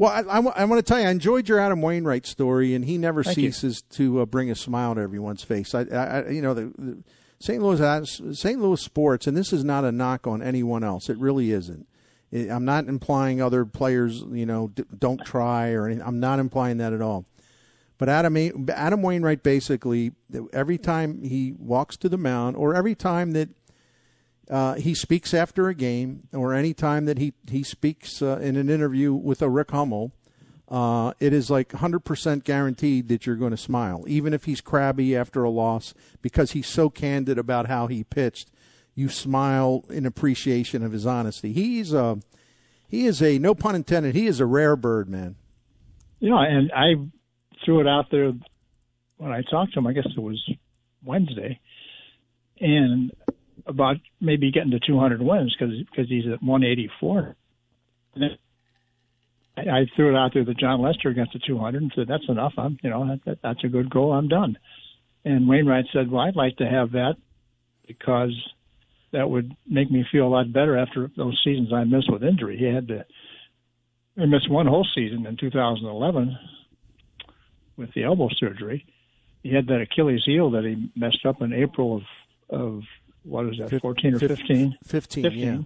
Well, I want to tell you, I enjoyed your Adam Wainwright story, and he never ceases to bring a smile to everyone's face. The St. Louis sports, and this is not a knock on anyone else. It really isn't. I'm not implying other players, don't try or anything. I'm not implying that at all. But Adam Wainwright, basically, every time he walks to the mound, or every time that he speaks after a game, or any time that he speaks in an interview with a Rick Hummel, it is like 100% guaranteed that you're going to smile, even if he's crabby after a loss, because he's so candid about how he pitched. You smile in appreciation of his honesty. He is a, no pun intended, he is a rare bird, man. And I threw it out there when I talked to him, I guess it was Wednesday, and about maybe getting to 200 wins because he's at 184. And then I threw it out there that John Lester gets to 200 and said, that's enough. That's a good goal. I'm done. And Wainwright said, well, I'd like to have that because that would make me feel a lot better after those seasons I missed with injury. He missed one whole season in 2011 with the elbow surgery. He had that Achilles heel that he messed up in April of what was that, 14 or 15? 15, yeah.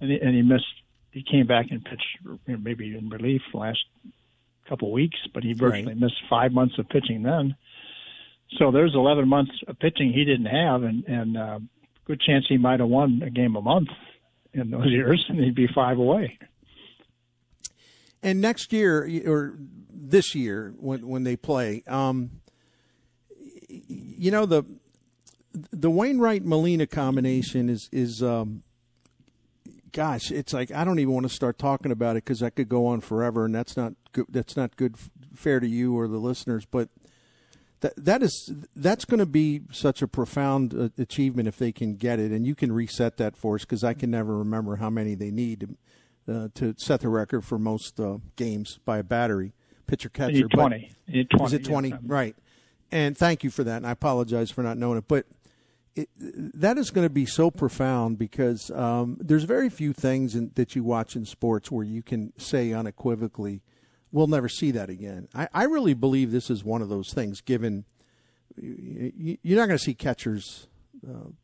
And he missed. He came back and pitched maybe in relief the last couple of weeks, but he virtually missed 5 months of pitching then. So there's 11 months of pitching he didn't have, and good chance he might have won a game a month in those years, and he'd be 5 away. And next year, or this year, when they play, the Wainwright-Molina combination is gosh, it's like I don't even want to start talking about it because that could go on forever, and that's not good. That's not good, fair to you or the listeners. But that's going to be such a profound achievement if they can get it, and you can reset that for us because I can never remember how many they need to set the record for most games by a battery pitcher catcher. 20. Is it 20? Yeah. Right. And thank you for that, and I apologize for not knowing it, but. That is going to be so profound because there's very few things that you watch in sports where you can say unequivocally, we'll never see that again. I really believe this is one of those things, given you're not going to see catchers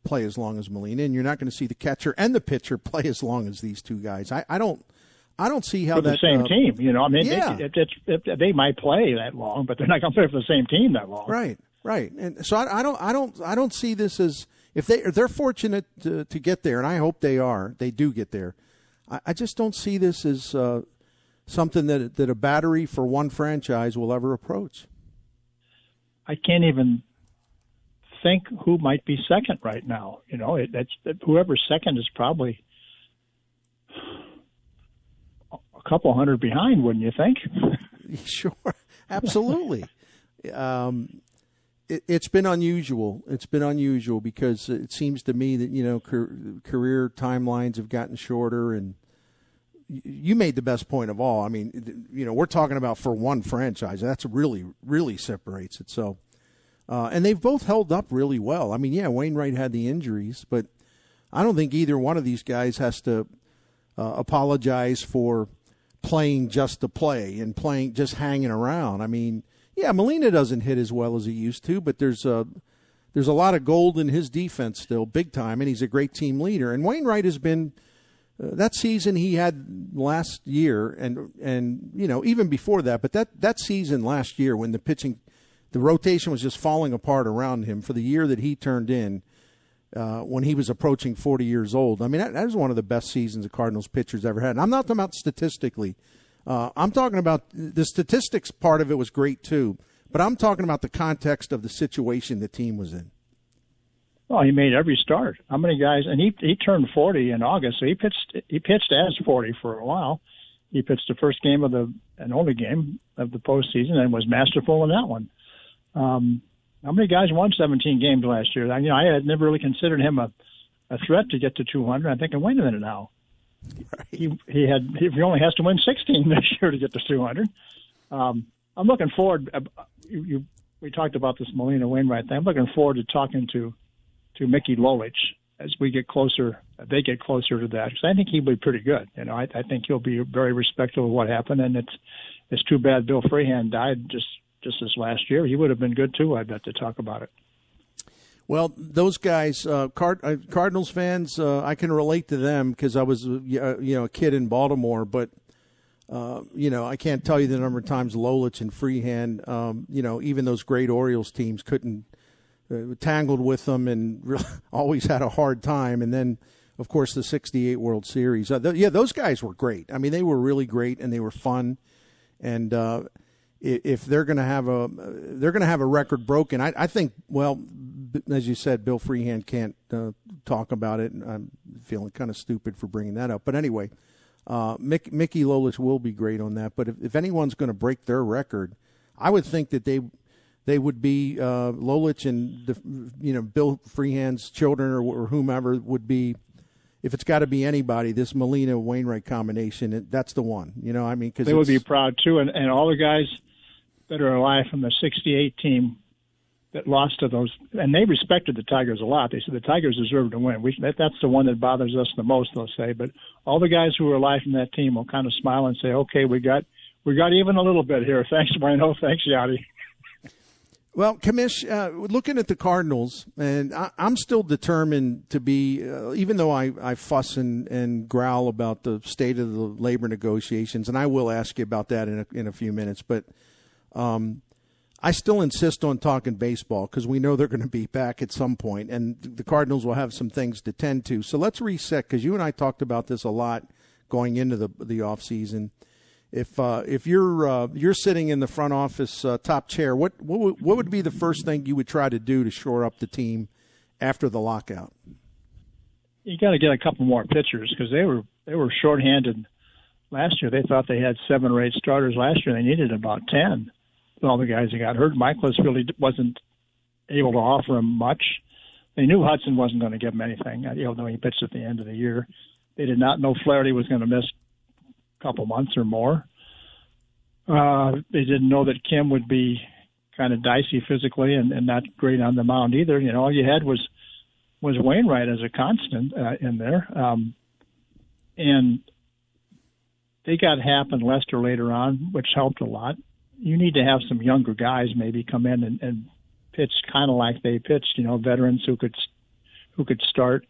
play as long as Molina, and you're not going to see the catcher and the pitcher play as long as these two guys. I don't see how for that the same team. Yeah. They might play that long, but they're not going to play for the same team that long. Right, and so I don't see this as if they're fortunate to get there, and I hope they are. They do get there. I just don't see this as something that a battery for one franchise will ever approach. I can't even think who might be second right now. Whoever's second is probably a couple hundred behind, wouldn't you think? Sure, absolutely. It's been unusual. It's been unusual because it seems to me that, career timelines have gotten shorter, and you made the best point of all. I mean, we're talking about for one franchise. That's really, really separates it. So, and they've both held up really well. I mean, yeah, Wainwright had the injuries, but I don't think either one of these guys has to apologize for playing just to play and playing just hanging around. I mean, yeah, Molina doesn't hit as well as he used to, but there's a lot of gold in his defense still, big time, and he's a great team leader. And Wainwright has been that season he had last year, and even before that, but that season last year when the rotation was just falling apart around him for the year that he turned in when he was approaching 40 years old. I mean, that was one of the best seasons a Cardinals pitcher's ever had. And I'm not talking about statistically. I'm talking about the statistics part of it was great too, but I'm talking about the context of the situation the team was in. Well, he made every start. How many guys? And he turned 40 in August, so he pitched as 40 for a while. He pitched the first game and only game of the postseason, and was masterful in that one. How many guys won 17 games last year? I had never really considered him a threat to get to 200. I'm thinking, wait a minute now. Right. He only has to win 16 this year to get to 200. I'm looking forward. We talked about this Molina Wainwright thing. I'm looking forward to talking to Mickey Lolich as we get closer. They get closer to that because I think he'll be pretty good. I think he'll be very respectful of what happened, and It's too bad Bill Freehan died just this last year. He would have been good too, I bet, to talk about it. Well, those guys, Cardinals fans, I can relate to them because I was, a kid in Baltimore. But I can't tell you the number of times Lolich and Freehan, even those great Orioles teams couldn't tangled with them and really always had a hard time. And then, of course, the '68 World Series. Those guys were great. I mean, they were really great and they were fun. And if they're going to have a record broken, I think, well, as you said, Bill Freehan can't talk about it, and I'm feeling kind of stupid for bringing that up. But anyway, Mickey Lolich will be great on that. But if anyone's going to break their record, I would think that they would be Lolich and Bill Freehan's children or whomever would be. If it's got to be anybody, this Molina-Wainwright combination, that's the one. Because they would be proud too, and all the guys that are alive from the '68 team that lost to those, and they respected the Tigers a lot. They said the Tigers deserve to win. That's the one that bothers us the most, they'll say. But all the guys who are alive from that team will kind of smile and say, "Okay, we got even a little bit here. Thanks, Bueno. Thanks, Yachty." Well, Commish, looking at the Cardinals, and I'm still determined to be, even though I fuss and growl about the state of the labor negotiations, and I will ask you about that in a few minutes, but I still insist on talking baseball because we know they're going to be back at some point, and the Cardinals will have some things to tend to. So let's reset, because you and I talked about this a lot going into the off season. If you're sitting in the front office top chair, what would be the first thing you would try to do to shore up the team after the lockout? You got to get a couple more pitchers because they were shorthanded last year. They thought they had 7 or 8 starters last year. They needed about 10. All the guys that got hurt. Miklasz really wasn't able to offer him much. They knew Hudson wasn't going to give him anything, though he pitched at the end of the year. They did not know Flaherty was going to miss a couple months or more. They didn't know that Kim would be kind of dicey physically and not great on the mound either. All you had was Wainwright as a constant in there. And they got Happ and Lester later on, which helped a lot. You need to have some younger guys maybe come in and pitch kind of like they pitched, veterans who could start.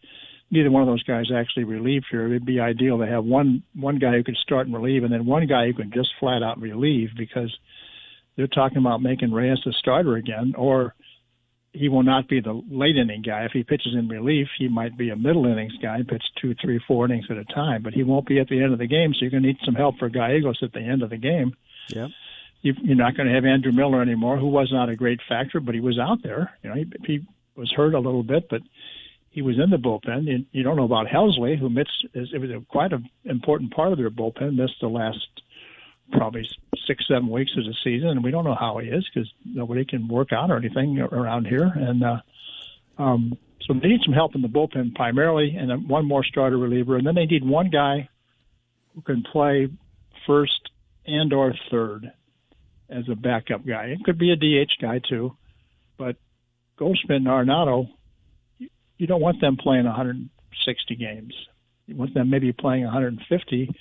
Neither one of those guys actually relieved here. It'd be ideal to have one guy who could start and relieve, and then one guy who could just flat out relieve, because they're talking about making Reyes a starter again, or he will not be the late inning guy. If he pitches in relief, he might be a middle innings guy, pitch 2, 3, 4 innings at a time, but he won't be at the end of the game, so you're going to need some help for Gallegos at the end of the game. Yep. You're not going to have Andrew Miller anymore, who was not a great factor, but he was out there. He was hurt a little bit, but he was in the bullpen. You don't know about Helsley, who it was quite an important part of their bullpen, missed the last probably 6-7 weeks of the season, and we don't know how he is because nobody can work out or anything around here. And so they need some help in the bullpen primarily, and then one more starter reliever, and then they need one guy who can play first and or third as a backup guy. It could be a DH guy too, but Goldschmidt and Arenado, you don't want them playing 160 games. You want them maybe playing 150,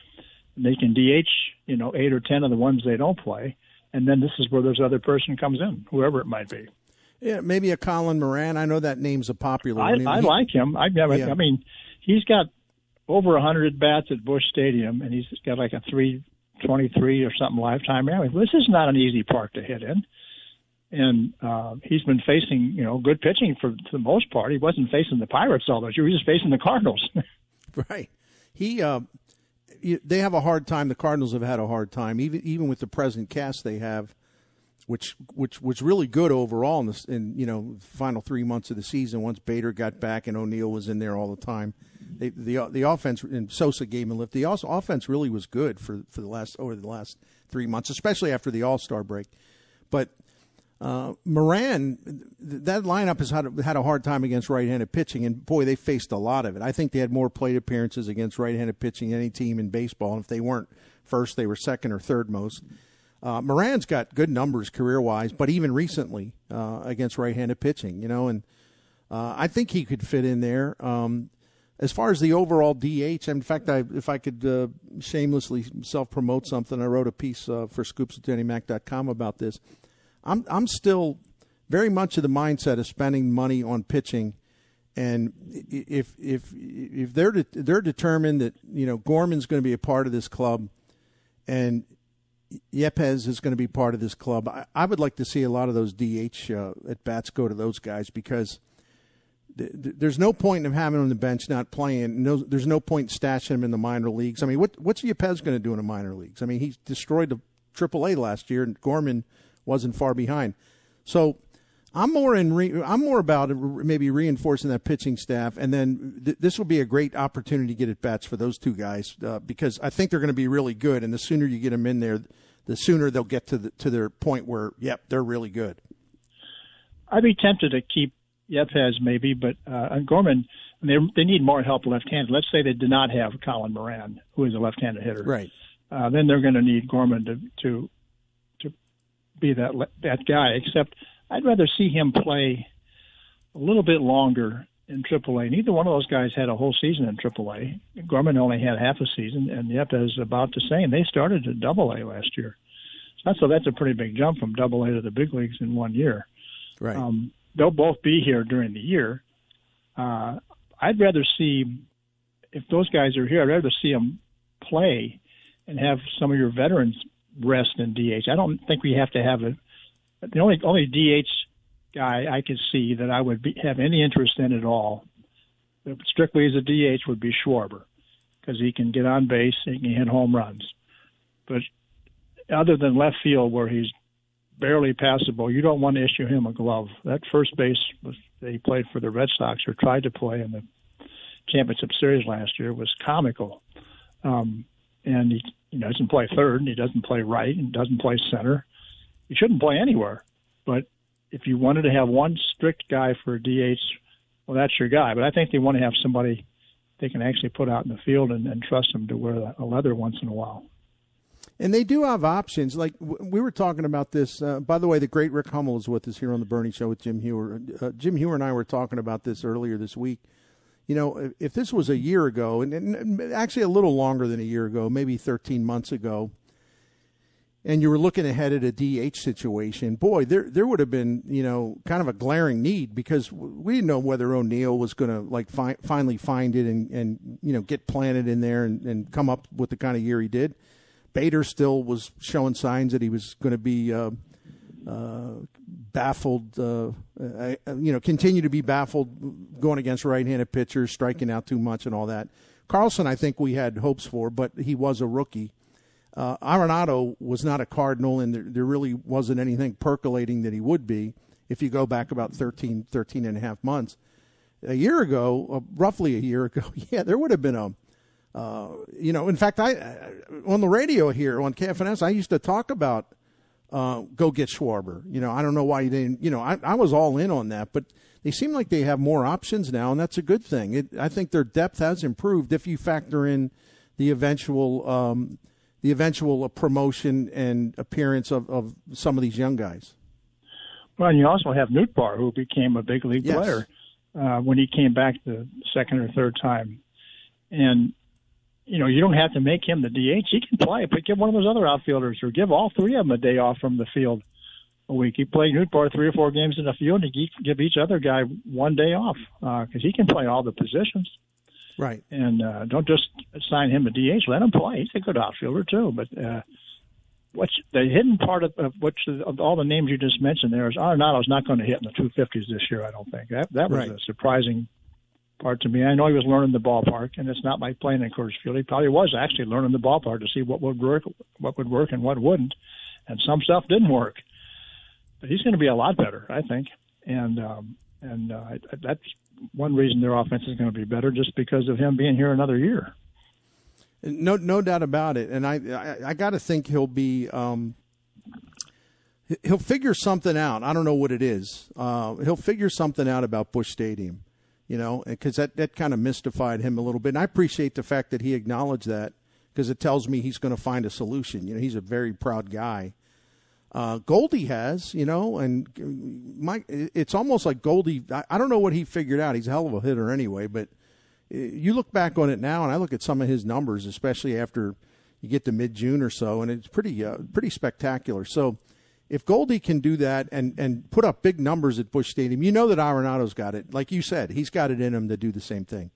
and they can DH, 8 or 10 of the ones they don't play, and then this is where this other person comes in, whoever it might be. Yeah, maybe a Colin Moran. I know that name's a popular one. I like him. I mean, he's got over 100 bats at Busch Stadium, and he's got like a 323 or something lifetime average. This is not an easy park to hit in. And he's been facing, good pitching for the most part. He wasn't facing the Pirates all those years. He was facing the Cardinals. Right. They have a hard time. The Cardinals have had a hard time, even with the present cast they have, which was really good overall in the final 3 months of the season. Once Bader got back and O'Neill was in there all the time, the offense, and Sosa gave him a lift. The offense really was good over the last 3 months, especially after the All-Star break. But Moran, that lineup has had a hard time against right-handed pitching, and boy, they faced a lot of it. I think they had more plate appearances against right-handed pitching than any team in baseball, and if they weren't first, they were second or third most. Moran's got good numbers career-wise, but even recently against right-handed pitching, and I think he could fit in there. as far as the overall DH, in fact, if I could shamelessly self-promote something, I wrote a piece for scoopsatjennymac.com about this. I'm still very much of the mindset of spending money on pitching, and if they're determined that Gorman's going to be a part of this club, and Yepez is going to be part of this club, I would like to see a lot of those DH at bats go to those guys, because there's no point in having him on the bench not playing. There's no point in stashing him in the minor leagues. I mean, what's Yepez going to do in the minor leagues? I mean, he destroyed the AAA last year, and Gorman wasn't far behind. So I'm more about maybe reinforcing that pitching staff, and then this will be a great opportunity to get at bats for those two guys, because I think they're going to be really good. And the sooner you get them in there, the sooner they'll get to their point where, yep, they're really good. I'd be tempted to keep Yepez maybe, but Gorman, they need more help left-handed. Let's say they did not have Colin Moran, who is a left-handed hitter. Right. Then they're going to need Gorman to be that guy. Except I'd rather see him play a little bit longer in AAA. Neither one of those guys had a whole season in AAA. Gorman only had half a season, and Yepez about the same. They started at AA last year. So that's a pretty big jump from AA to the big leagues in 1 year. Right. They'll both be here during the year. I'd rather see, if those guys are here, I'd rather see them play and have some of your veterans rest in DH. I don't think we have to have the only DH guy I could see that I would have any interest in at all, strictly as a DH, would be Schwarber, because he can get on base, he can hit home runs. But other than left field, where he's barely passable, you don't want to issue him a glove. That first base that he played for the Red Sox, or tried to play in the championship series last year, was comical. And he doesn't play third, and he doesn't play right, and doesn't play center. He shouldn't play anywhere. But if you wanted to have one strict guy for DH, well, that's your guy. But I think they want to have somebody they can actually put out in the field and trust him to wear a leather once in a while. And they do have options. Like we were talking about this. By the way, the great Rick Hummel is with us here on the Bernie Show with Jim Hewer. Jim Hewer and I were talking about this earlier this week. If this was a year ago, and actually a little longer than a year ago, maybe 13 months ago, and you were looking ahead at a DH situation, boy, there would have been, kind of a glaring need, because we didn't know whether O'Neill was going to finally find it and get planted in there and come up with the kind of year he did. Bader still was showing signs that he was going to be baffled, continue to be baffled going against right-handed pitchers, striking out too much and all that. Carlson, I think we had hopes for, but he was a rookie. Arenado was not a Cardinal, and there really wasn't anything percolating that he would be if you go back about 13 and a half months. A year ago, roughly a year ago, yeah, there would have been in fact, I on the radio here on KFNS, I used to talk about go get Schwarber. I don't know why you didn't. I was all in on that, but they seem like they have more options now, and that's a good thing. I think their depth has improved if you factor in the eventual promotion and appearance of some of these young guys. Well, and you also have Nootbaar, who became a big league player when he came back the second or third time, and you don't have to make him the DH. He can play, but give one of those other outfielders, or give all three of them a day off from the field a week. You play Nootbaar 3 or 4 games in the field, and you give each other guy one day off, because he can play all the positions. Right. And don't just assign him a DH. Let him play. He's a good outfielder too. But what's the hidden part of all the names you just mentioned there is Arenado's not going to hit in the 250s this year, I don't think. That was a surprising part to me. I know he was learning the ballpark, and it's not like playing in Coors Field. He probably was actually learning the ballpark to see what would work and what wouldn't. And some stuff didn't work. But he's going to be a lot better, I think. And that's one reason their offense is going to be better, just because of him being here another year. No doubt about it. And I got to think he'll be he'll figure something out. I don't know what it is. He'll figure something out about Busch Stadium, because that kind of mystified him a little bit. And I appreciate the fact that he acknowledged that, because it tells me he's going to find a solution. He's a very proud guy. Goldie has, and it's almost like Goldie, I don't know what he figured out. He's a hell of a hitter anyway, but you look back on it now, and I look at some of his numbers, especially after you get to mid-June or so, and it's pretty spectacular. So if Goldie can do that and put up big numbers at Busch Stadium, you know that Arenado's got it. Like you said, he's got it in him to do the same thing.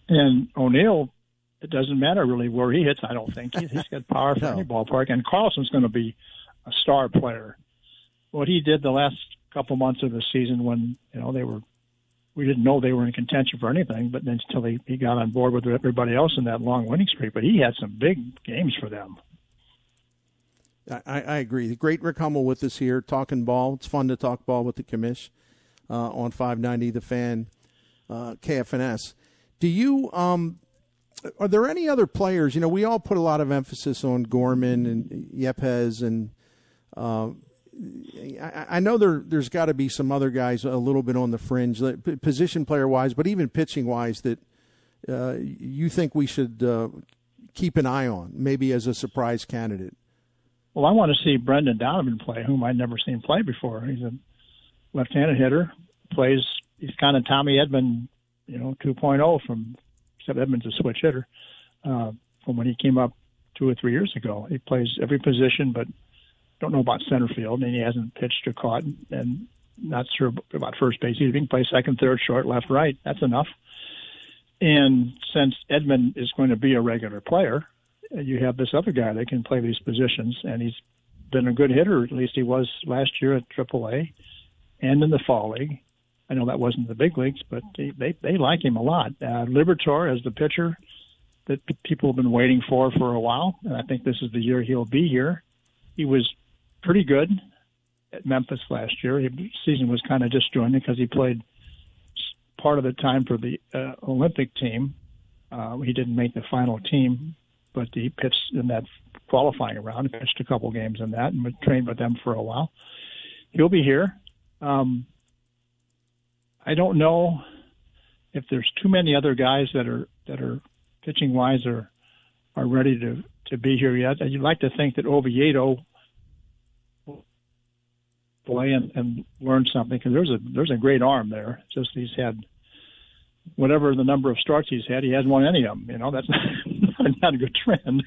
And O'Neill, it doesn't matter really where he hits, I don't think. He's got power for any ballpark. And Carlson's going to be a star player. What he did the last couple months of the season when, we didn't know they were in contention for anything, but then until he got on board with everybody else in that long winning streak. But he had some big games for them. I agree. The great Rick Hummel with us here, talking ball. It's fun to talk ball with the commish on 590 The Fan, KFNS. Do you are there any other players? We all put a lot of emphasis on Gorman and Yepez, and I know there's got to be some other guys a little bit on the fringe, position player wise, but even pitching wise, that you think we should keep an eye on, maybe as a surprise candidate. Well, I want to see Brendan Donovan play, whom I'd never seen play before. He's a left-handed hitter. He's kind of Tommy Edman, 2.0 except Edman's a switch hitter from when he came up 2 or 3 years ago. He plays every position, but don't know about center field, and he hasn't pitched or caught, and not sure about first base. He can play second, third, short, left, right. That's enough. And since Edman is going to be a regular player, you have this other guy that can play these positions, and he's been a good hitter. At least he was last year at AAA and in the fall league. I know that wasn't the big leagues, but they like him a lot. Liberatore as the pitcher that people have been waiting for a while, and I think this is the year he'll be here. He was pretty good at Memphis last year. His season was kind of disjointed because he played part of the time for the Olympic team. He didn't make the final team, but he pitched in that qualifying round, pitched a couple games in that, and trained with them for a while. He'll be here. I don't know if there's too many other guys that are pitching wise are ready to be here yet. You'd like to think that Oviedo will play and learn something, because there's a great arm there. It's just he's had whatever the number of starts he's had, he hasn't won any of them. That's not a good trend.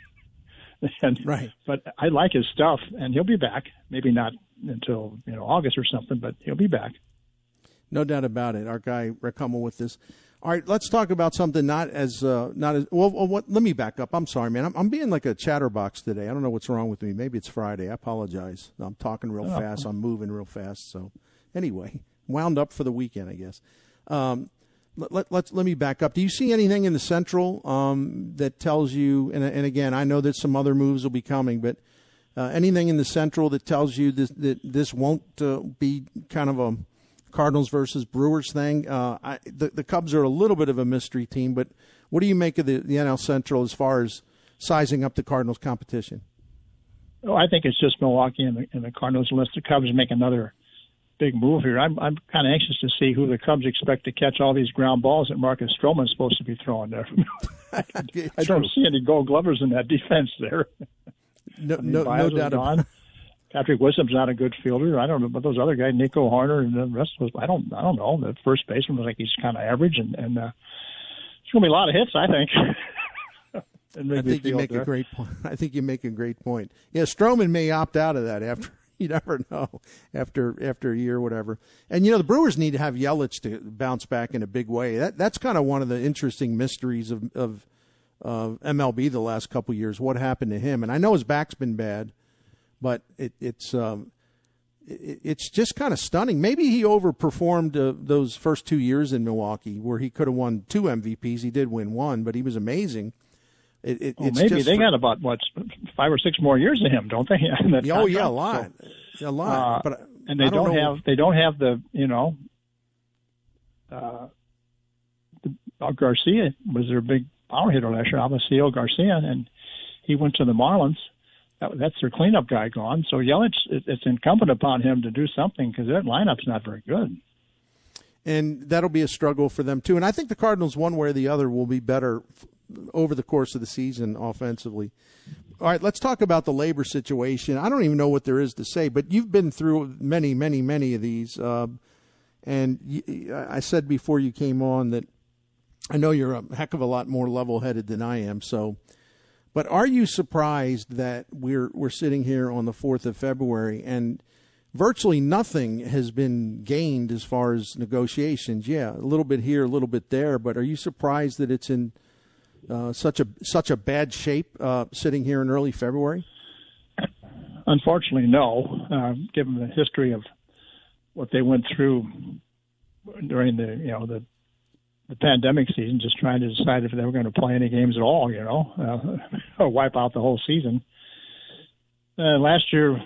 Right. But I like his stuff, and he'll be back. Maybe not until August or something, but he'll be back. No doubt about it. Our guy Rick Hummel with this. All right, let's talk about something not as well. Let me back up. I'm sorry, man. I'm being like a chatterbox today. I don't know what's wrong with me. Maybe it's Friday. I apologize. I'm talking real fast. I'm moving real fast. So anyway, wound up for the weekend, I guess. Let me back up. Do you see anything in the Central that tells you? And again, I know that some other moves will be coming, but anything in the Central that tells you that this won't be kind of a Cardinals versus Brewers thing? The Cubs are a little bit of a mystery team, but what do you make of the NL Central as far as sizing up the Cardinals' competition? Oh, I think it's just Milwaukee and the Cardinals, unless the Cubs make another big move here. I'm kind of anxious to see who the Cubs expect to catch all these ground balls that Marcus Stroman's supposed to be throwing there. I don't see any Gold Glovers in that defense there. No doubt about it. Patrick Wisdom's not a good fielder. I don't know about those other guys, Nico Harner and the rest of those. I don't know. The first baseman looks like he's kind of average, and it's going to be a lot of hits, I think. I think you make a great point. I think you make a great point. Yeah, Stroman may opt out of that after. You never know after a year or whatever. And the Brewers need to have Yelich to bounce back in a big way. That's kind of one of the interesting mysteries of MLB the last couple of years. What happened to him? And I know his back's been bad. But it's just kind of stunning. Maybe he overperformed those first 2 years in Milwaukee, where he could have won 2 MVPs. He did win 1, but he was amazing. Maybe they got about 5 or 6 more years of him, don't they? A lot, a lot. But and they don't have the Garcia was their big power hitter last year, Avisaíl Garcia, and he went to the Marlins. That's their cleanup guy gone. So Yelich, it's incumbent upon him to do something, because their lineup's not very good. And that'll be a struggle for them, too. And I think the Cardinals, one way or the other, will be better over the course of the season offensively. All right, let's talk about the labor situation. I don't even know what there is to say, but you've been through many, many, many of these. And I said before you came on that I know you're a heck of a lot more level-headed than I am. So, but are you surprised that we're sitting here on the 4th of February and virtually nothing has been gained as far as negotiations? Yeah, a little bit here, a little bit there. But are you surprised that it's in such a bad shape sitting here in early February? Unfortunately, no. Given the history of what they went through during the pandemic season, just trying to decide if they were going to play any games at all, or wipe out the whole season. Last year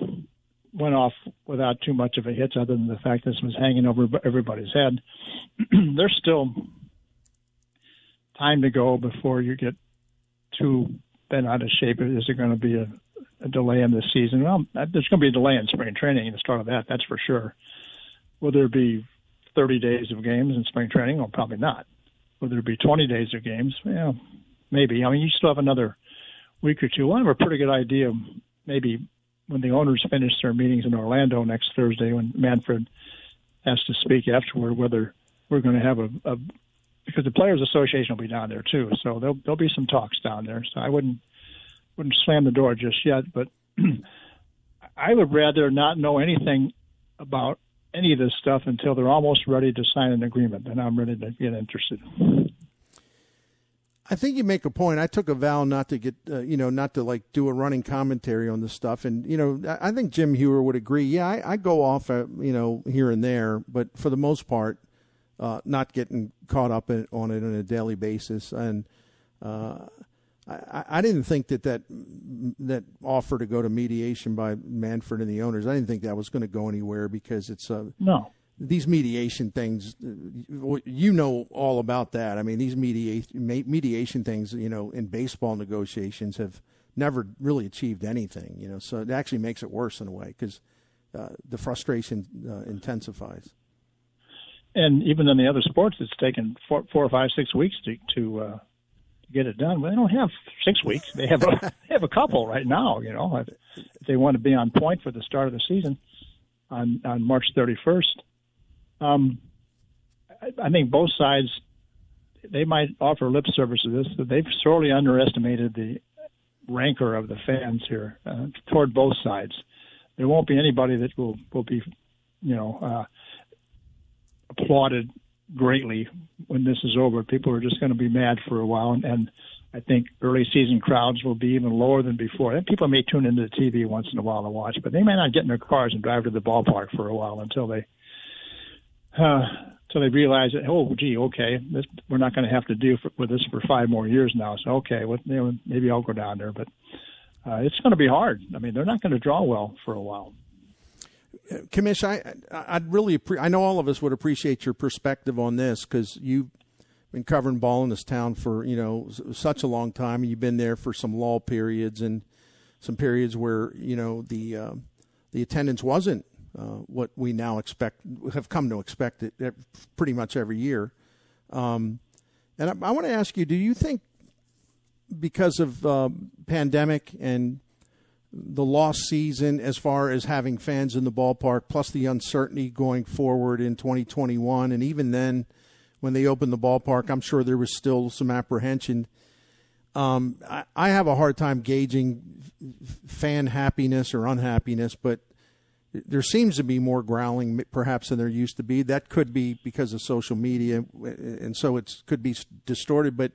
went off without too much of a hitch, other than the fact this was hanging over everybody's head. There's still time to go before you get too bent out of shape. Is there going to be a delay in this season? Well, there's going to be a delay in spring training at the start of that, that's for sure. Will there be 30 days of games in spring training? Well, probably not. Will there be 20 days of games? Well, maybe. I mean, you still have another week or two. We'll have a pretty good idea maybe when the owners finish their meetings in Orlando next Thursday, when Manfred has to speak afterward, whether we're going to have because the Players Association will be down there too, so there'll be some talks down there. So I wouldn't slam the door just yet, but I would rather not know anything about any of this stuff until they're almost ready to sign an agreement. Then I'm ready to get interested. I think you make a point. I took a vow not to get, not to like do a running commentary on this stuff. And, I think Jim Hewer would agree. Yeah, I go off, here and there, but for the most part, not getting caught up on it on a daily basis. And I didn't think that offer to go to mediation by Manfred and the owners, I didn't think that was going to go anywhere, because it's no. These mediation things, all about that. I mean, these mediation things, in baseball negotiations have never really achieved anything, so it actually makes it worse in a way, because the frustration intensifies. And even in the other sports, it's taken 4 or 5, 6 weeks to get it done. Well, they don't have 6 weeks. They have a couple right now. If they want to be on point for the start of the season on March 31st. I think both sides, they might offer lip service to this, but they've sorely underestimated the rancor of the fans here toward both sides. There won't be anybody that will be, applauded greatly when this is over. People are just going to be mad for a while, and I think early season crowds will be even lower than before. And people may tune into the TV once in a while to watch, but they may not get in their cars and drive to the ballpark for a while until they realize that, we're not going to have to deal with this for 5 more years now. So maybe I'll go down there, but it's going to be hard. I mean, they're not going to draw well for a while. Commish, I'd really I know all of us would appreciate your perspective on this, because you've been covering ball in this town for such a long time, and you've been there for some lull periods and some periods where the attendance wasn't what we now have come to expect it pretty much every year. And I want to ask you, do you think because of pandemic and the lost season as far as having fans in the ballpark, plus the uncertainty going forward in 2021, and even then when they opened the ballpark, I'm sure there was still some apprehension. I have a hard time gauging fan happiness or unhappiness, but there seems to be more growling perhaps than there used to be. That could be because of social media, and so it could be distorted. But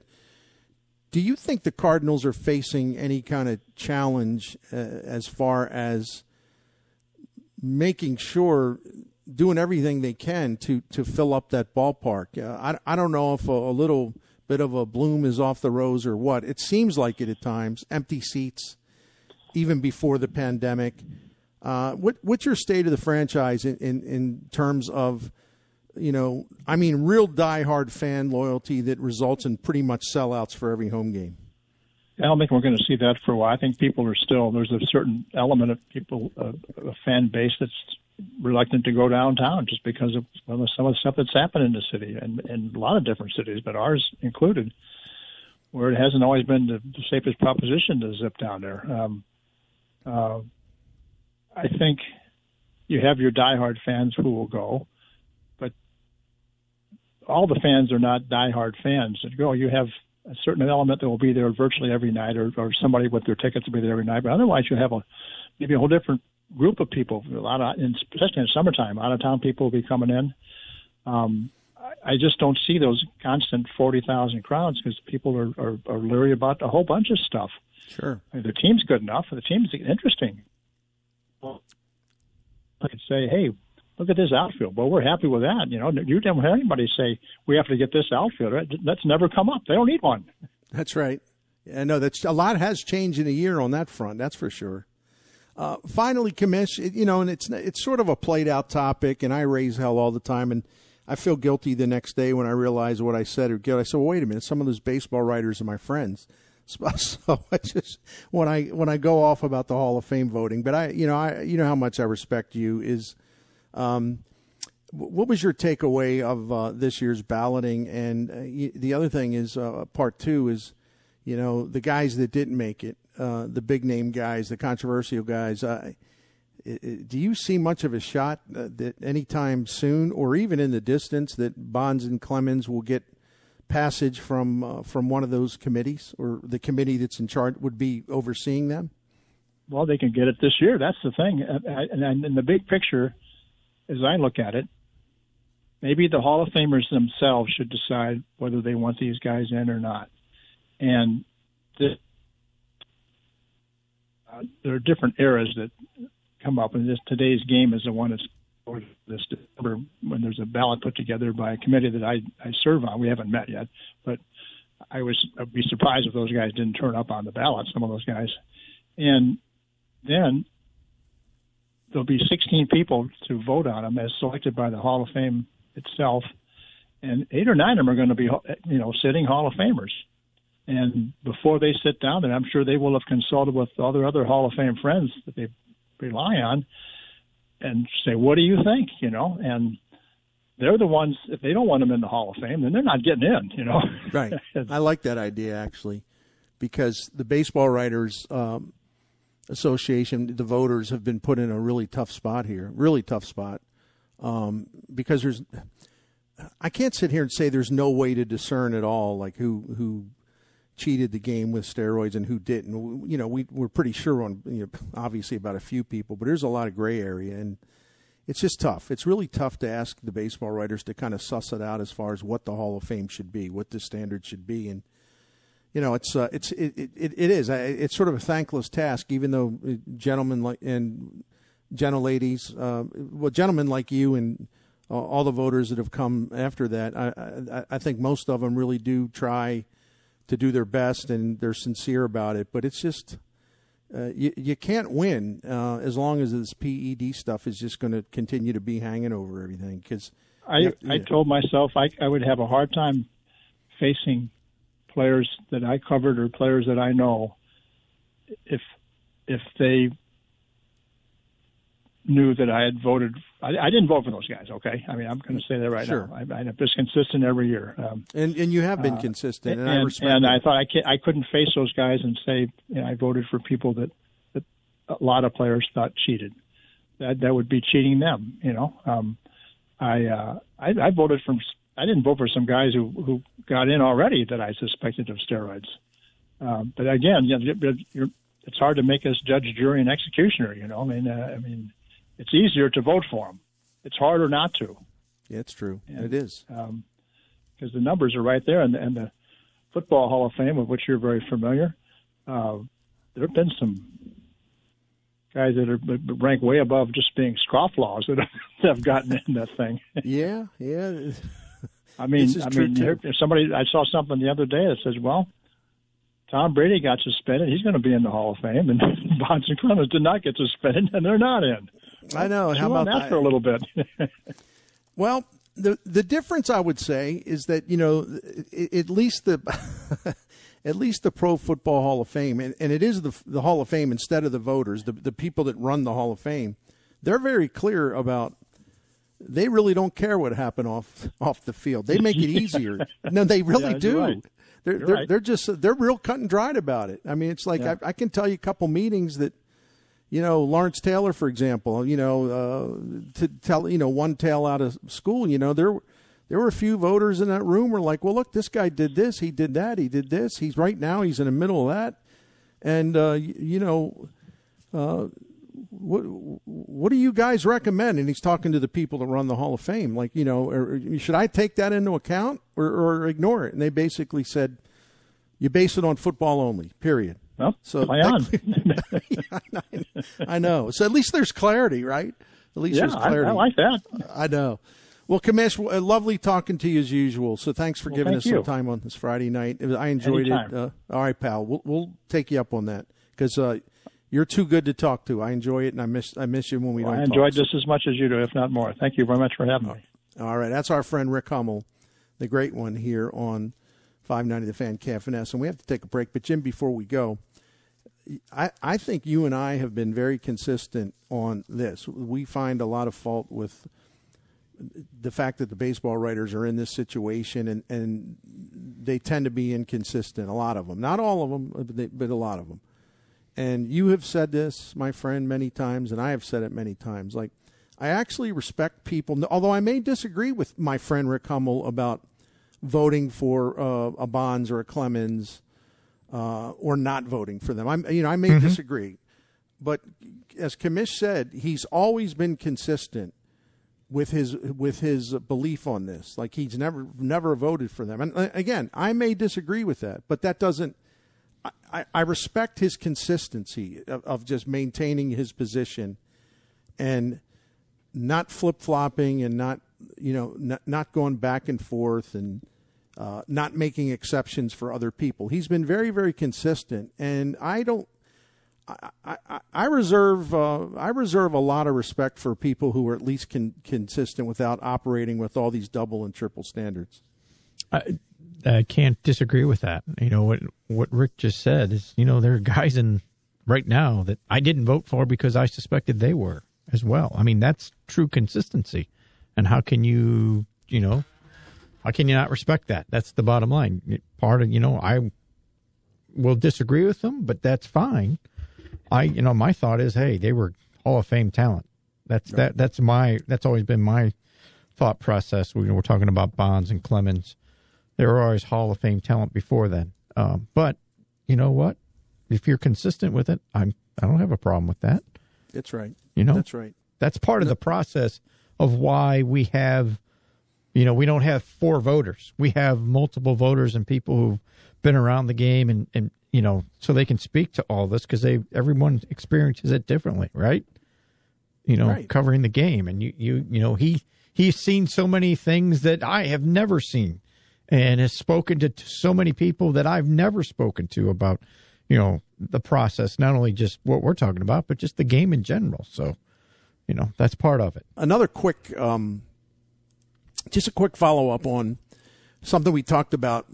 do you think the Cardinals are facing any kind of challenge as far as making sure, doing everything they can to fill up that ballpark? I don't know if a little bit of a bloom is off the rose or what. It seems like it at times. Empty seats, even before the pandemic. What's your state of the franchise in terms of, real diehard fan loyalty that results in pretty much sellouts for every home game? I don't think we're going to see that for a while. I think people are there's a certain element of people, a fan base that's reluctant to go downtown just because of some of the stuff that's happened in the city and a lot of different cities, but ours included, where it hasn't always been the safest proposition to zip down there. I think you have your diehard fans who will go, but all the fans are not diehard fans. You have a certain element that will be there virtually every night, or somebody with their tickets will be there every night. But otherwise, you have maybe a whole different group of people. Especially in summertime, out of town people will be coming in. I just don't see those constant 40,000 crowds because people are leery about a whole bunch of stuff. Sure, I mean, the team's good enough. The team's interesting. Well, I could say, hey, look at this outfield. Well, we're happy with that. You don't have anybody say we have to get this outfielder. That's never come up. They don't need one. That's right. I know that's a lot has changed in a year on that front. That's for sure. Finally, Commish, and it's sort of a played out topic, and I raise hell all the time, and I feel guilty the next day when I realize what I said. I said, well, wait a minute, some of those baseball writers are my friends. So I just when I go off about the Hall of Fame voting, but I how much I respect you is. What was your takeaway of this year's balloting? And the other thing is part two is, the guys that didn't make it, the big name guys, the controversial guys. Do you see much of a shot that anytime soon, or even in the distance, that Bonds and Clemens will get passage from one of those committees, or the committee that's in charge would be overseeing them? Well, they can get it this year. That's the thing. And in the big picture, as I look at it, maybe the Hall of Famers themselves should decide whether they want these guys in or not. And there are different eras that come up, and today's game is the one that's this December when there's a ballot put together by a committee that I serve on. We haven't met yet, but I'd be surprised if those guys didn't turn up on the ballot, some of those guys. And then there'll be 16 people to vote on them as selected by the Hall of Fame itself, and 8 or 9 of them are going to be, sitting Hall of Famers. And before they sit down, and I'm sure they will have consulted with all their other Hall of Fame friends that they rely on, and say, what do you think? And they're the ones, if they don't want them in the Hall of Fame, then they're not getting in, Right. I like that idea, actually, because the Baseball Writers Association, the voters, have been put in a really tough spot here, because I can't sit here and say there's no way to discern at all, like who cheated the game with steroids and who didn't. We're pretty sure on, obviously about a few people, but there's a lot of gray area, and it's just tough. It's really tough to ask the baseball writers to kind of suss it out as far as what the Hall of Fame should be, what the standard should be, and it is. It's sort of a thankless task, even though gentlemen and gentle ladies, gentlemen like you and all the voters that have come after that, I think most of them really do try to do their best, and they're sincere about it. But it's just you can't win as long as this PED stuff is just going to continue to be hanging over everything. Because I told myself I would have a hard time facing players that I covered or players that I know if they knew that I had voted. I didn't vote for those guys, okay? I mean, I'm going to say that right now. I'm just consistent every year. And you have been consistent, and I respect and it. I thought I couldn't face those guys and say I voted for people that a lot of players thought cheated. That would be cheating them, I voted for. I didn't vote for some guys who got in already that I suspected of steroids. But again, it's hard to make us judge, jury, and executioner. I mean, it's easier to vote for them. It's harder not to. Yeah, it's true. It is. Because the numbers are right there. And the Football Hall of Fame, with which you're very familiar, there have been some guys that are ranked way above just being scofflaws that have gotten in that thing. Yeah. I saw something the other day that says, well, Tom Brady got suspended. He's going to be in the Hall of Fame, and Bonds and Clemens did not get suspended, and they're not in. I know. How about that for a little bit? Well, the difference I would say is that at least the Pro Football Hall of Fame, and it is the Hall of Fame instead of the voters, the people that run the Hall of Fame, they're very clear about. They really don't care what happened off the field. They make it easier. No, they really do. Right. They're real cut and dried about it. I mean, it's like I can tell you a couple meetings that, Lawrence Taylor, for example, to tell one tail out of school, there there were a few voters in that room who were like, well, look, this guy did this, he did that, he did this. He's right now, he's in the middle of that. And, what do you guys recommend? And he's talking to the people that run the Hall of Fame. Like, should I take that into account or ignore it? And they basically said, you base it on football only, period. Well, so play on. I know. So at least there's clarity, right? At least there's clarity. I like that. I know. Well, Commish, lovely talking to you as usual. So thanks for giving us some time on this Friday night. I enjoyed it. All right, pal. We'll take you up on that because you're too good to talk to. I enjoy it, and I miss you when we don't talk. I enjoyed just as much as you do, if not more. Thank you very much for having me. All right. That's our friend Rick Hummel, the great one here on 590 The Fan KFNS. And we have to take a break. But, Jim, before we go, I think you and I have been very consistent on this. We find a lot of fault with the fact that the baseball writers are in this situation, and they tend to be inconsistent, a lot of them. Not all of them, but a lot of them. And you have said this, my friend, many times, and I have said it many times. Like, I actually respect people, although I may disagree with my friend Rick Hummel about voting for a Bonds or a Clemens or not voting for them. I may disagree. But as Commish said, he's always been consistent with his belief on this. Like, he's never voted for them. And again, I may disagree with that, but that doesn't. I respect his consistency of just maintaining his position and not flip-flopping and not going back and forth and not making exceptions for other people. He's been very, very consistent, and I reserve a lot of respect for people who are at least consistent without operating with all these double and triple standards. I can't disagree with that. What Rick just said is, there are guys in right now that I didn't vote for because I suspected they were as well. I mean, that's true consistency. And how can you not respect that? That's the bottom line. Part of, I will disagree with them, but that's fine. My thought is, hey, they were Hall of Fame talent. That's always been my thought process. We're talking about Bonds and Clemens. They were always Hall of Fame talent before then. But you know what? If you're consistent with it, I don't have a problem with that. That's right. That's right. That's part of the process of why we have, we don't have 4 voters. We have multiple voters and people who've been around the game and so they can speak to all this because everyone experiences it differently, right? Right. Covering the game. And he's seen so many things that I have never seen. And has spoken to so many people that I've never spoken to about, the process, not only just what we're talking about, but just the game in general. So, that's part of it. Another quick, just a quick follow-up on something we talked about.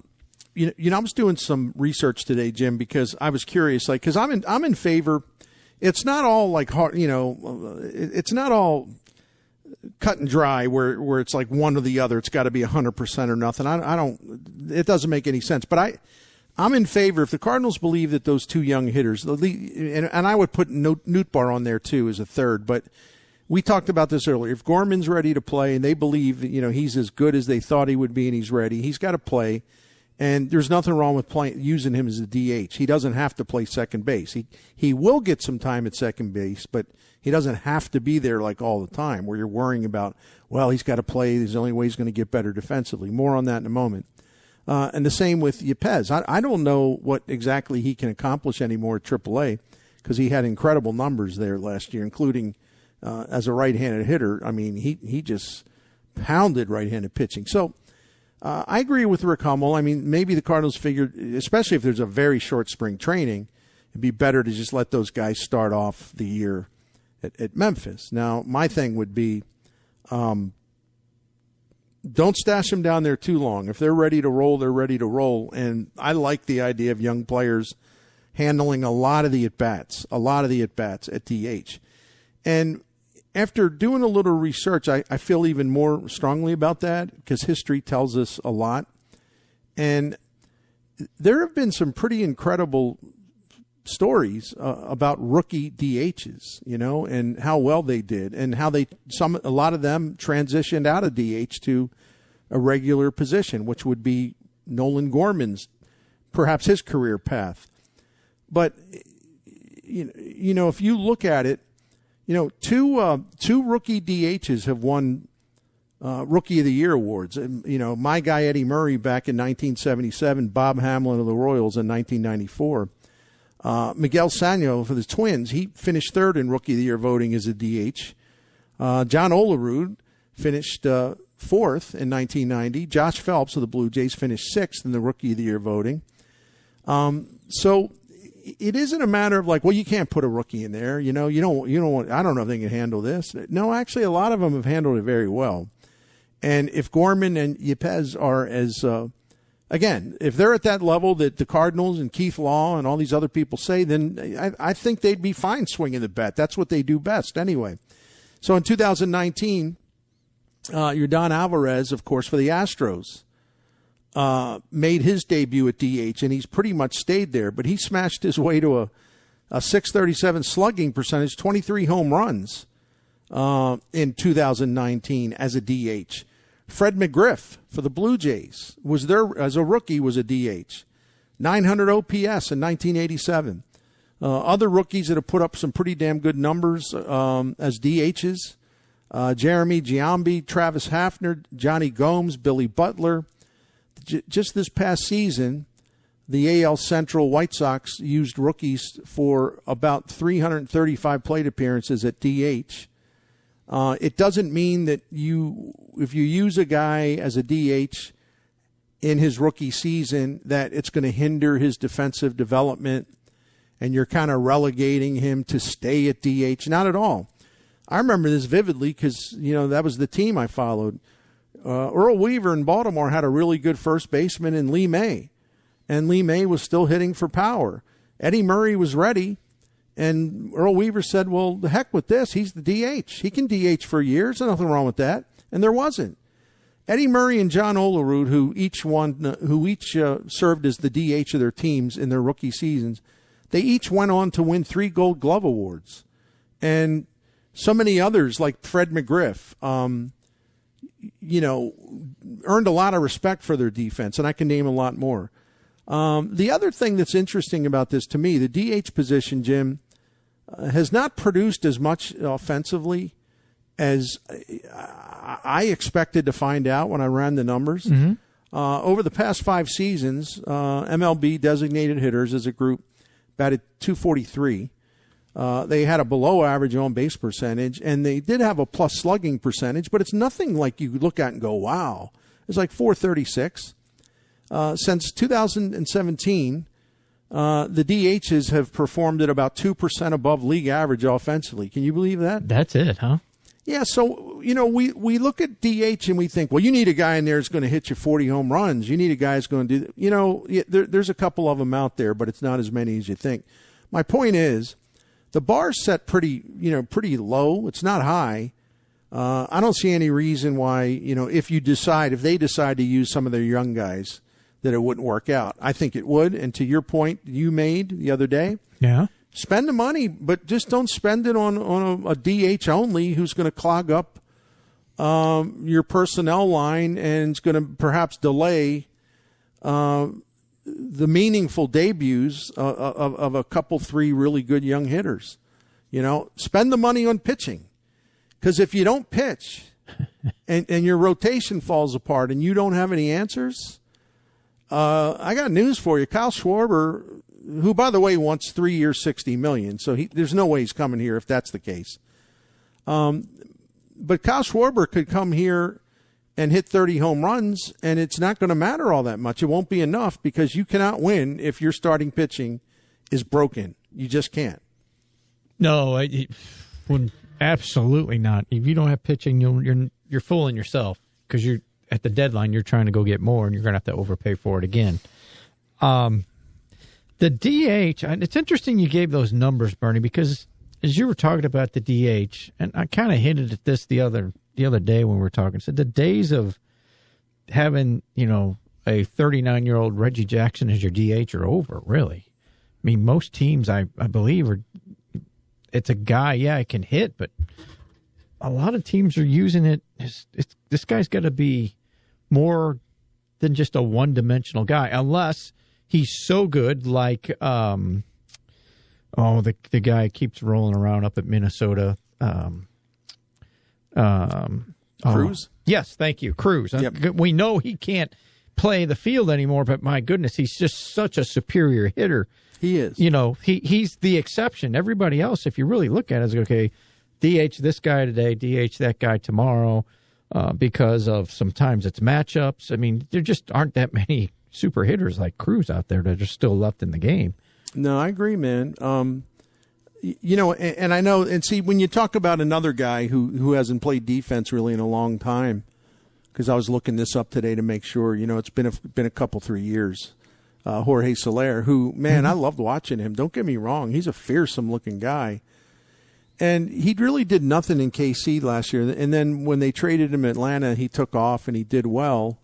I was doing some research today, Jim, because I was curious, because I'm in favor. It's not all like hard, it's not all cut and dry where it's like one or the other. It's got to be 100% or nothing. It doesn't make any sense. But I'm in favor if the Cardinals believe that those 2 young hitters, and I would put Nootbaar on there too as a third, but we talked about this earlier. If Gorman's ready to play and they believe, he's as good as they thought he would be and he's ready, he's got to play. And there's nothing wrong with using him as a DH. He doesn't have to play second base. He will get some time at second base, but he doesn't have to be there like all the time where you're worrying about, well, he's got to play. There's the only way he's going to get better defensively. More on that in a moment. And the same with Yepez. I don't know what exactly he can accomplish anymore at AAA because he had incredible numbers there last year, including as a right-handed hitter. I mean, he just pounded right-handed pitching. So I agree with Rick Hummel. I mean, maybe the Cardinals figured, especially if there's a very short spring training, it'd be better to just let those guys start off the year at Memphis. Now, my thing would be don't stash them down there too long. If they're ready to roll, they're ready to roll. And I like the idea of young players handling a lot of the at-bats at DH. And after doing a little research, I feel even more strongly about that because history tells us a lot. And there have been some pretty incredible stories about rookie DHs, and how well they did and how a lot of them transitioned out of DH to a regular position, which would be Nolan Gorman's, perhaps his career path. But, you know, if you look at it, you know, two rookie DHs have won Rookie of the Year awards. You know, my guy Eddie Murray back in 1977, Bob Hamlin of the Royals in 1994. Miguel Sano for the Twins, he finished third in Rookie of the Year voting as a DH. John Olerud finished fourth in 1990. Josh Phelps of the Blue Jays finished sixth in the Rookie of the Year voting. So it isn't a matter of like, well, you can't put a rookie in there. You know, you don't want, I don't know if they can handle this. No, actually, a lot of them have handled it very well. And if Gorman and Yepez are as, again, if they're at that level that the Cardinals and Keith Law and all these other people say, then I think they'd be fine swinging the bat. That's what they do best anyway. So in 2019, Yordan Alvarez, of course, for the Astros, made his debut at DH, and he's pretty much stayed there. But he smashed his way to a .637 slugging percentage, 23 home runs in 2019 as a DH. Fred McGriff for the Blue Jays was there as a rookie, was a DH. 900 OPS in 1987. Other rookies that have put up some pretty damn good numbers as DHs. Jeremy Giambi, Travis Hafner, Johnny Gomes, Billy Butler. Just this past season, the AL Central White Sox used rookies for about 335 plate appearances at DH. It doesn't mean that if you use a guy as a DH in his rookie season, that it's going to hinder his defensive development and you're kind of relegating him to stay at DH. Not at all. I remember this vividly because, you know, that was the team I followed. Earl Weaver in Baltimore had a really good first baseman in Lee May, and Lee May was still hitting for power. Eddie Murray was ready, and Earl Weaver said, well, the heck with this. He's the DH. He can DH for years. There's nothing wrong with that. And there wasn't. Eddie Murray and John Olerud, who each served as the DH of their teams in their rookie seasons, they each went on to win 3 Gold Glove awards. And so many others, like Fred McGriff, you know, earned a lot of respect for their defense, and I can name a lot more. The other thing that's interesting about this to me, the DH position, Jim, has not produced as much offensively as I expected to find out when I ran the numbers. Mm-hmm. Over the past 5 seasons, MLB designated hitters as a group batted .243. They had a below average on base percentage, and they did have a plus slugging percentage, but it's nothing like you look at and go, wow. It's like .436. Since 2017, the DHs have performed at about 2% above league average offensively. Can you believe that? That's it, huh? Yeah, so, you know, we look at DH and we think, well, you need a guy in there who's going to hit you 40 home runs. You need a guy who's going to do, you know, there's a couple of them out there, but it's not as many as you think. My point is, the bar's set pretty low. It's not high. I don't see any reason why, you know, if they decide to use some of their young guys, that it wouldn't work out. I think it would. And to your point you made the other day, yeah, spend the money, but just don't spend it on a DH only who's going to clog up your personnel line and is going to perhaps delay the meaningful debuts of a couple, 3 really good young hitters. You know, spend the money on pitching. Because if you don't pitch and your rotation falls apart and you don't have any answers, I got news for you. Kyle Schwarber, who, by the way, wants 3 years, $60 million. So there's no way he's coming here if that's the case. But Kyle Schwarber could come here and hit 30 home runs, and it's not going to matter all that much. It won't be enough because you cannot win if your starting pitching is broken. You just can't. No, absolutely not. If you don't have pitching, you're fooling yourself because you're at the deadline. You're trying to go get more, and you're going to have to overpay for it again. The DH. It's interesting you gave those numbers, Bernie, because as you were talking about the DH, and I kind of hinted at this the other day when we were talking, said the days of having, you know, a 39-year-old Reggie Jackson as your DH are over, really. I mean, most teams, I believe, it's a guy, yeah, it can hit, but a lot of teams are using it. This guy's got to be more than just a one-dimensional guy, unless he's so good like the guy keeps rolling around up at Minnesota. Cruz? Yes, thank you, Cruz. Yep. We know he can't play the field anymore, but my goodness, he's just such a superior hitter. He is. You know, he's the exception. Everybody else, if you really look at it, is okay, DH this guy today, DH that guy tomorrow, because of sometimes it's matchups. I mean, there just aren't that many super hitters like Cruz out there that are still left in the game. No, I agree, man. You know, and I know, and see, when you talk about another guy who hasn't played defense really in a long time, because I was looking this up today to make sure, you know, it's been a couple, 3 years. Jorge Soler, who, man, I loved watching him. Don't get me wrong. He's a fearsome-looking guy. And he really did nothing in KC last year. And then when they traded him in Atlanta, he took off and he did well.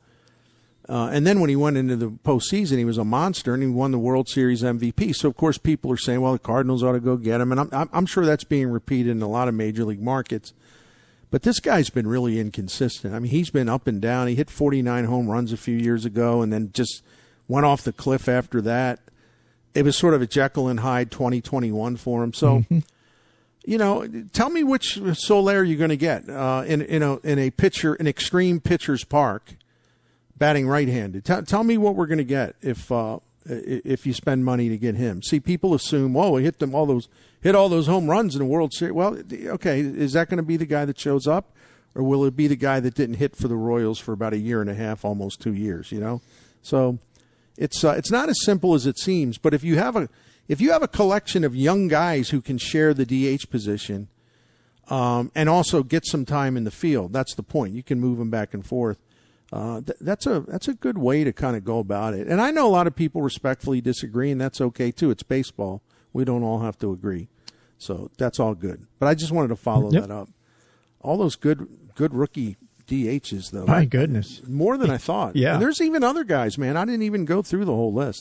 And then when he went into the postseason, he was a monster and he won the World Series MVP. So, of course, people are saying, well, the Cardinals ought to go get him. And I'm sure that's being repeated in a lot of major league markets. But this guy's been really inconsistent. I mean, he's been up and down. He hit 49 home runs a few years ago and then just went off the cliff after that. It was sort of a Jekyll and Hyde 2021 for him. So, you know, tell me which Soler you're going to get in a pitcher, an extreme pitcher's park, batting right-handed. Tell me what we're going to get if you spend money to get him. See, people assume, oh, he hit all those home runs in the World Series. Well, okay, is that going to be the guy that shows up, or will it be the guy that didn't hit for the Royals for about a year and a half, almost 2 years? You know, so it's not as simple as it seems. But if you have a collection of young guys who can share the DH position, and also get some time in the field, that's the point. You can move them back and forth. That's a good way to kind of go about it. And I know a lot of people respectfully disagree, and that's okay too. It's baseball. We don't all have to agree. So that's all good. But I just wanted to follow that up. All those good rookie DHs, though. My goodness. More than I thought. Yeah. And there's even other guys, man. I didn't even go through the whole list.